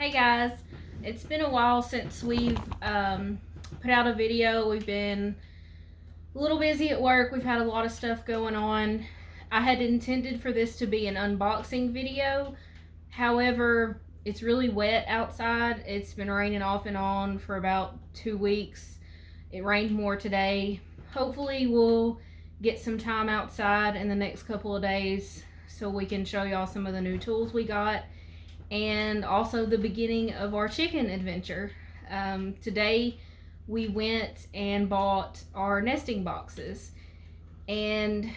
Hey guys, it's been a while since we've put out a video. We've been a little busy at work. We've had a lot of stuff going on. I had intended for this to be an unboxing video. However, it's really wet outside. It's been raining off and on for about 2 weeks. It rained more today. Hopefully we'll get some time outside in the next couple of days so we can show y'all some of the new tools we got, and also the beginning of our chicken adventure. Today we went and bought our nesting boxes, and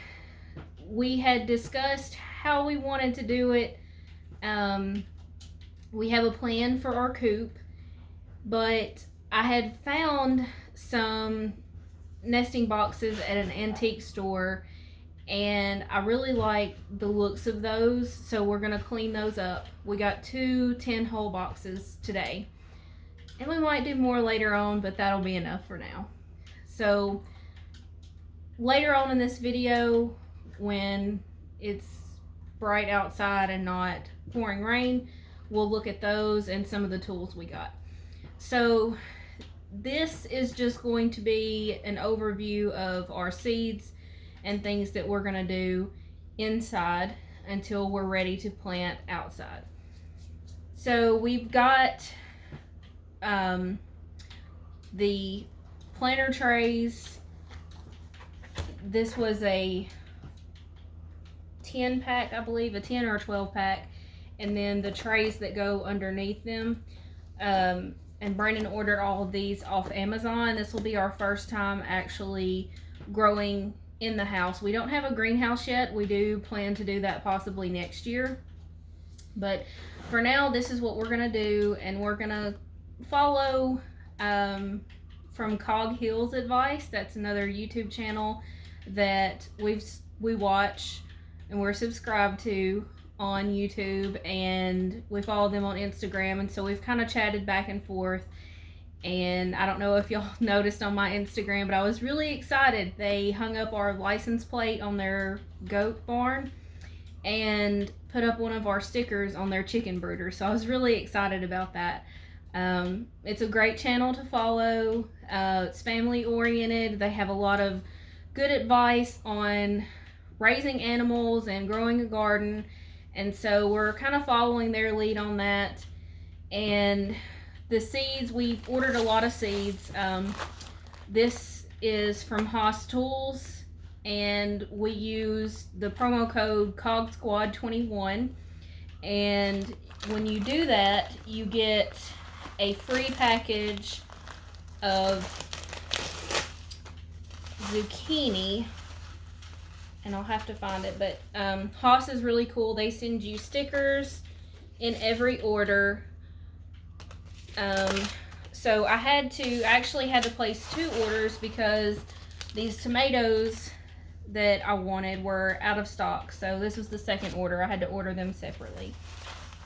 we had discussed how we wanted to do it. We have a plan for our coop, but I had found some nesting boxes at an antique store, and I really like the looks of those, so we're gonna clean those up. We got 2 10-hole boxes today, and we might do more later on, but that'll be enough for now. So later on in this video, when it's bright outside and not pouring rain, we'll look at those and some of the tools we got. So this is just going to be an overview of our seeds and things that we're gonna do inside until we're ready to plant outside. So we've got the planter trays. This was a 10 pack, I believe, a 10 or a 12 pack, and then the trays that go underneath them. And Brandon ordered all of these off Amazon. This will be our first time actually growing in the house. We don't have a greenhouse yet. We do plan to do that possibly next year. But for now, this is what we're gonna do, and we're gonna follow from Cog Hill's advice. That's another YouTube channel that we watch and we're subscribed to on YouTube, and we follow them on Instagram, and so we've kind of chatted back and forth. And I don't know if y'all noticed on my Instagram, but I was really excited. They hung up our license plate on their goat barn and put up one of our stickers on their chicken brooder, so I was really excited about that. It's a great channel to follow. It's family oriented. They have a lot of good advice on raising animals and growing a garden, and so we're kind of following their lead on that. And the seeds, we've ordered a lot of seeds. This is from Haas Tools, and we use the promo code COGSquad21, and when you do that, you get a free package of zucchini, and I'll have to find it, but Haas is really cool. They send you stickers in every order. So I actually had to place 2 orders because these tomatoes that I wanted were out of stock. So this was the second order. I had to order them separately.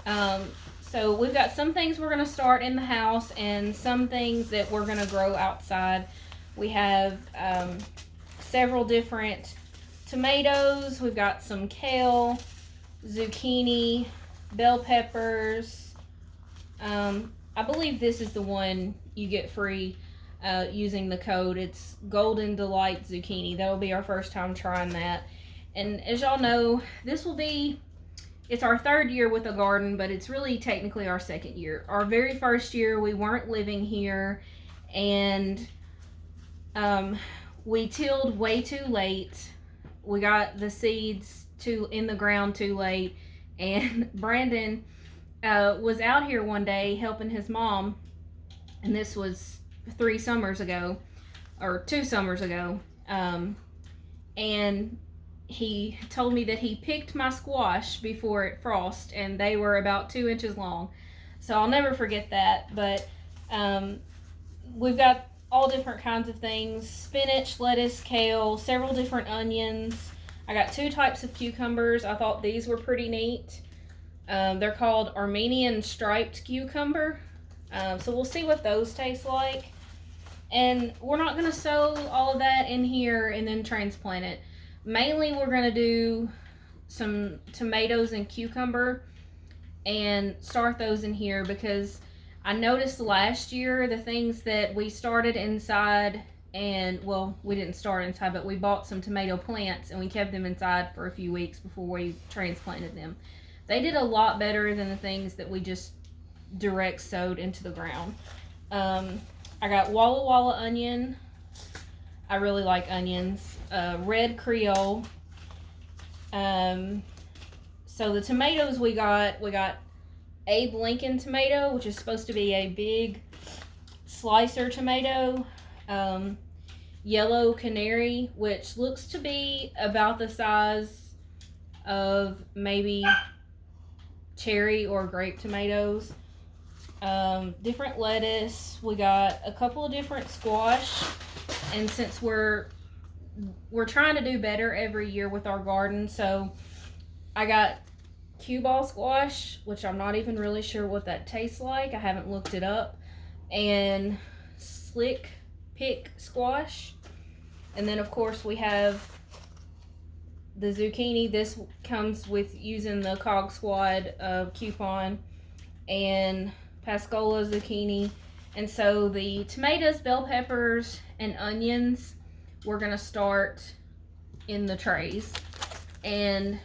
So we've got some things we're gonna start in the house and some things that we're gonna grow outside. We have several different tomatoes. We've got some kale, zucchini, bell peppers. I believe this is the one you get free using the code. It's Golden Delight Zucchini. That'll be our first time trying that. And as y'all know, it's our 3rd year with a garden, but it's really technically our 2nd year. Our very first year, we weren't living here, and we tilled way too late. We got the seeds in the ground too late, and Brandon was out here one day helping his mom, and this was 3 summers ago, or 2 summers ago, and he told me that he picked my squash before it frosted, and they were about 2 inches long. So I'll never forget that. But we've got all different kinds of things: spinach, lettuce, kale, several different onions. I got 2 types of cucumbers. I thought these were pretty neat. They're called Armenian striped cucumber. So we'll see what those taste like. And we're not going to sow all of that in here and then transplant it. Mainly we're going to do some tomatoes and cucumber, and start those in here, because I noticed last year the things that we started inside, and well, we didn't start inside, but we bought some tomato plants and we kept them inside for a few weeks before we transplanted them. They did a lot better than the things that we just direct sowed into the ground. I got Walla Walla onion. I really like onions. Red Creole. So the tomatoes we got Abe Lincoln tomato, which is supposed to be a big slicer tomato. Yellow Canary, which looks to be about the size of maybe cherry or grape tomatoes. Different lettuce. We got a couple of different squash, and since we're trying to do better every year with our garden, so I got cue ball squash, which I'm not even really sure what that tastes like. I haven't looked it up. And slick pick squash. And then of course we have the zucchini. This comes with using the Cog Squad coupon, and Pascola zucchini. And so the tomatoes, bell peppers, and onions, we're gonna start in the trays. And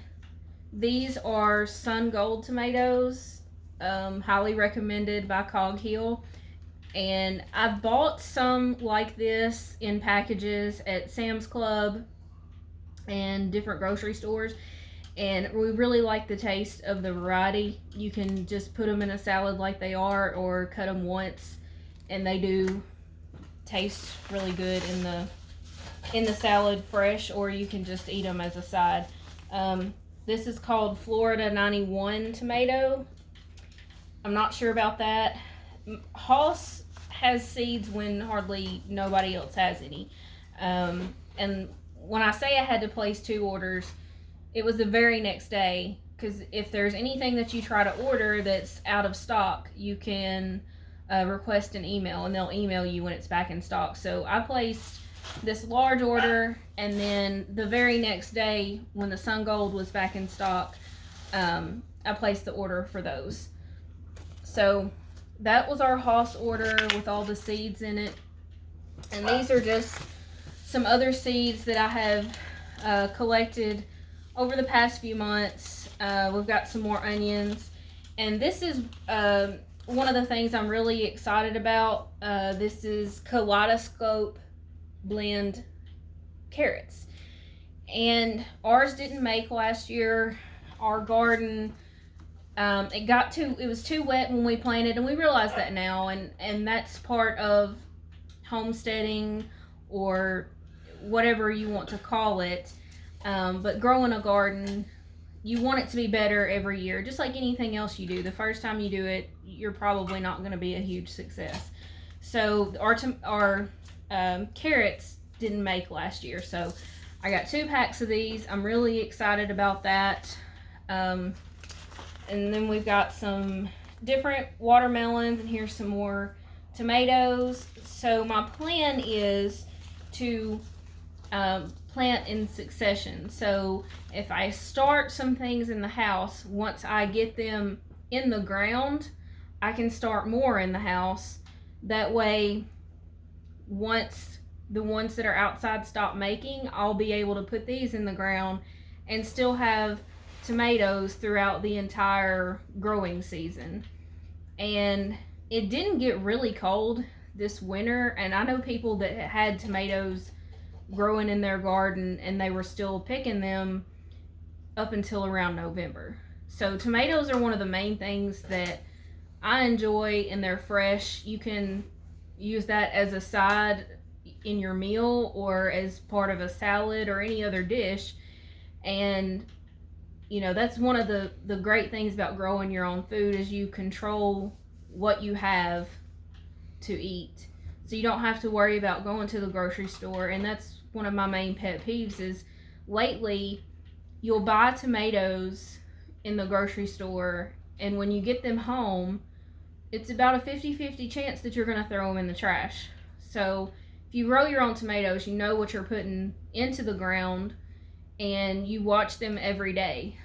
these are Sun Gold tomatoes, highly recommended by Cog Hill. And I've bought some like this in packages at Sam's Club and different grocery stores, and we really like the taste of the variety. You can just put them in a salad like they are, or cut them once, and they do taste really good in the salad fresh, or you can just eat them as a side. This is called Florida 91 tomato. I'm not sure about that. Hoss has seeds when hardly nobody else has any. And when I say I had to place 2 orders, it was the very next day, because if there's anything that you try to order that's out of stock, you can request an email, and they'll email you when it's back in stock. So I placed this large order, and then the very next day when the Sun Gold was back in stock, I placed the order for those. So that was our Hoss order with all the seeds in it. And these are just some other seeds that I have collected over the past few months. We've got some more onions, and this is one of the things I'm really excited about. This is Kaleidoscope Blend carrots, and ours didn't make last year. Our garden, it was too wet when we planted, and we realize that now, and that's part of homesteading, or whatever you want to call it. But growing a garden, you want it to be better every year, just like anything else you do. The first time you do it, you're probably not going to be a huge success. So our carrots didn't make last year, so I got 2 packs of these. I'm really excited about that. And then we've got some different watermelons, and here's some more tomatoes. So my plan is to plant in succession. So if I start some things in the house, once I get them in the ground, I can start more in the house. That way, once the ones that are outside stop making, I'll be able to put these in the ground and still have tomatoes throughout the entire growing season. And it didn't get really cold this winter, and I know people that had tomatoes growing in their garden and they were still picking them up until around November. So tomatoes are one of the main things that I enjoy, and they're fresh. You can use that as a side in your meal or as part of a salad or any other dish. And you know, that's one of the great things about growing your own food, is you control what you have to eat. So you don't have to worry about going to the grocery store. And that's one of my main pet peeves, is lately you'll buy tomatoes in the grocery store, and when you get them home, it's about a 50-50 chance that you're going to throw them in the trash. So if you grow your own tomatoes, you know what you're putting into the ground, and you watch them every day.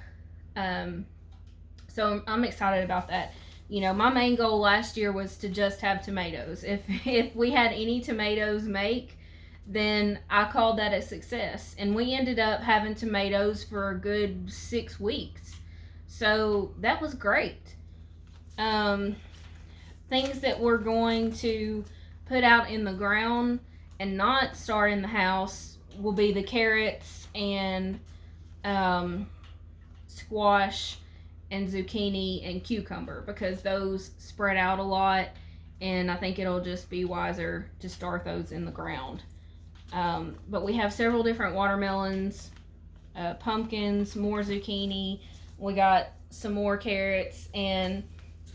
So I'm excited about that. You know, my main goal last year was to just have tomatoes. If we had any tomatoes make, then I called that a success. And we ended up having tomatoes for a good 6 weeks. So that was great. Things that we're going to put out in the ground and not start in the house will be the carrots and squash and zucchini and cucumber, because those spread out a lot, and I think it'll just be wiser to start those in the ground. But we have several different watermelons, pumpkins, more zucchini. We got some more carrots, and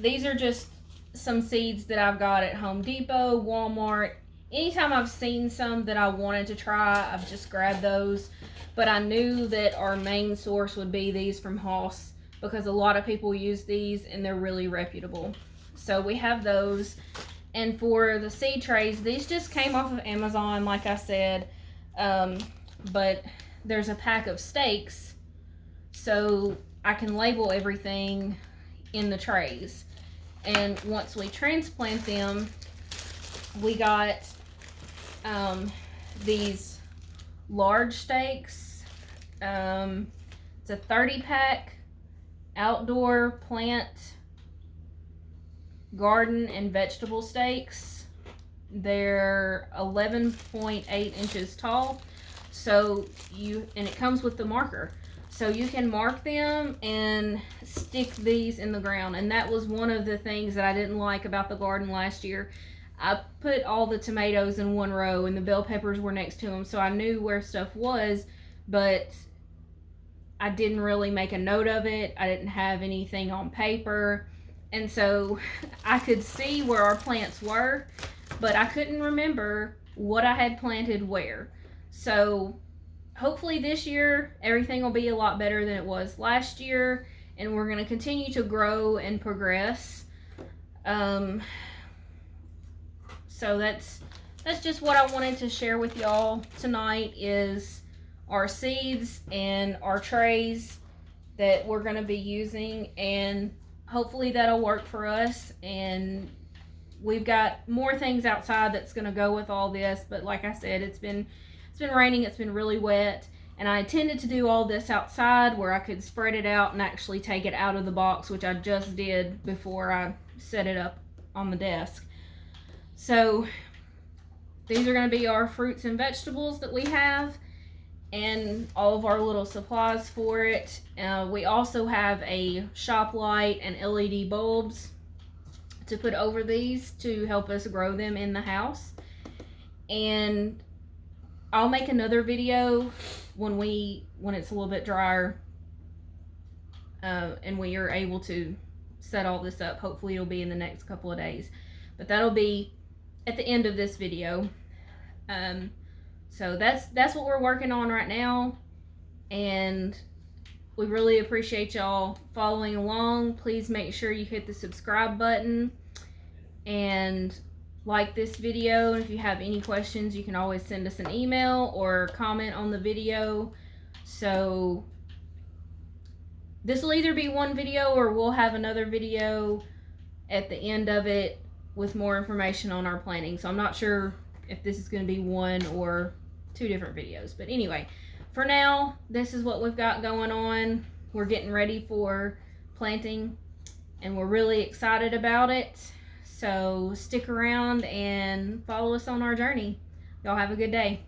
these are just some seeds that I've got at Home Depot, Walmart. Anytime I've seen some that I wanted to try, I've just grabbed those. But I knew that our main source would be these from Hoss, because a lot of people use these and they're really reputable. So we have those. And for the seed trays, these just came off of Amazon, like I said. But there's a pack of stakes, so I can label everything in the trays. And once we transplant them, we got these large stakes. It's a 30 pack outdoor plant, garden, and vegetable stakes. They're 11.8 inches tall. So and it comes with the marker. So you can mark them and stick these in the ground. And that was one of the things that I didn't like about the garden last year. I put all the tomatoes in one row and the bell peppers were next to them, so I knew where stuff was, but I didn't really make a note of it. I didn't have anything on paper. And so I could see where our plants were, but I couldn't remember what I had planted where. So hopefully this year everything will be a lot better than it was last year, and we're going to continue to grow and progress. So that's just what I wanted to share with y'all tonight, is our seeds and our trays that we're going to be using, and hopefully that'll work for us. And we've got more things outside that's going to go with all this, but like I said, it's been raining, it's been really wet, and I intended to do all this outside where I could spread it out and actually take it out of the box, which I just did before I set it up on the desk. So these are going to be our fruits and vegetables that we have, and all of our little supplies for it. We also have a shop light and LED bulbs to put over these to help us grow them in the house. And I'll make another video when it's a little bit drier and we are able to set all this up. Hopefully it'll be in the next couple of days, but that'll be at the end of this video. So that's what we're working on right now, and we really appreciate y'all following along. Please make sure you hit the subscribe button and like this video. And if you have any questions, you can always send us an email or comment on the video. So this will either be one video or we'll have another video at the end of it with more information on our planting. So I'm not sure if this is going to be one or two different videos. But anyway, for now, this is what we've got going on. We're getting ready for planting, and we're really excited about it. So stick around and follow us on our journey. Y'all have a good day.